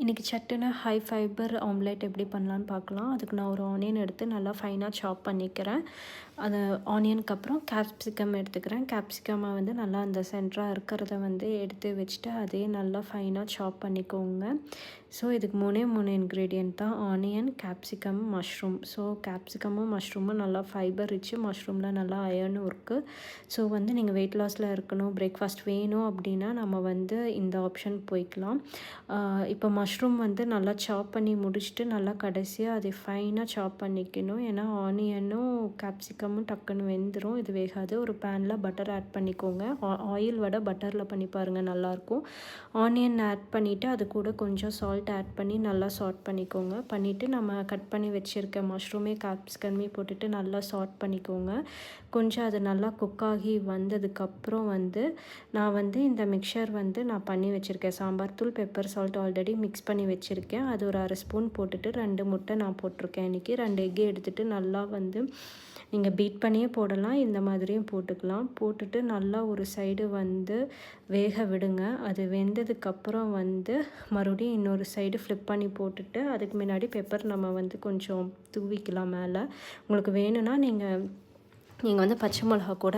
இன்றைக்கி சட்டுன்னு high fibre omelette எப்படி பண்ணலான்னு பார்க்கலாம். அதுக்கு நான் ஒரு ஆனியன் எடுத்து நல்லா ஃபைனாக சாப் பண்ணிக்கிறேன். அது ஆனியனுக்கு அப்புறம் கேப்சிகம் எடுத்துக்கிறேன். கேப்சிகமை வந்து நல்லா அந்த சென்டராக இருக்கிறத வந்து எடுத்து வச்சுட்டு அதே நல்லா ஃபைனாக சாப் பண்ணிக்கோங்க. ஸோ இதுக்கு 3 இன்க்ரீடியன்ட் தான், ஆனியன், கேப்சிகம், மஷ்ரூம். ஸோ கேப்சிகமும் மஷ்ரூமும் நல்லா ஃபைபர் ரிச்சு, மஷ்ரூமில் நல்லா அயர்னும் இருக்குது. ஸோ வந்து நீங்கள் வெயிட் லாஸில் இருக்கணும், பிரேக்ஃபாஸ்ட் வேணும் அப்படின்னா நம்ம வந்து இந்த ஆப்ஷன் போய்க்கலாம். இப்போ மஷ்ரூம் வந்து நல்லா சாப் பண்ணி முடிச்சுட்டு நல்லா கடைசியாக அதை ஃபைனாக சாப் பண்ணிக்கணும். ஏன்னா ஆனியனும் கேப்சிகமும் டக்குன்னு வெந்துடும், இது வேகாது. ஒரு பேனில் பட்டர் ஆட் பண்ணிக்கோங்க. ஆயில் விட பட்டரில் பண்ணி பாருங்கள், நல்லாயிருக்கும். ஆனியன் ஆட் பண்ணிவிட்டு அது கூட கொஞ்சம் சால்ட் ஆட் பண்ணி நல்லா சாட் பண்ணிக்கோங்க. பண்ணிவிட்டு நம்ம கட் பண்ணி வச்சுருக்க மஷ்ரூமே கேப்சிகமே போட்டுட்டு நல்லா சாட் பண்ணிக்கோங்க. கொஞ்சம் அது நல்லா குக்காகி வந்ததுக்கப்புறம் வந்து நான் வந்து இந்த மிக்சர் வந்து நான் பண்ணி வச்சுருக்கேன். சாம்பார் தூள், பெப்பர், சால்ட் ஆல்ரெடி மிக்ஸ் பண்ணி வச்சுருக்கேன். அது ஒரு 1/2 ஸ்பூன் போட்டுட்டு 2 முட்டை நான் போட்டிருக்கேன் இன்றைக்கி. 2 எக்கு எடுத்துகிட்டு நல்லா வந்து நீங்கள் பீட் பண்ணியே போடலாம், இந்த மாதிரியும் போட்டுக்கலாம். போட்டுட்டு நல்லா ஒரு சைடு வந்து வேக விடுங்க. அது வெந்ததுக்கப்புறம் வந்து மறுபடியும் இன்னொரு சைடு ஃப்ளிப் பண்ணி போட்டுட்டு அதுக்கு முன்னாடி பெப்பர் நம்ம வந்து கொஞ்சம் தூவிக்கலாம் மேலே. உங்களுக்கு வேணும்னா நீங்கள் வந்து பச்சை மிளகா கூட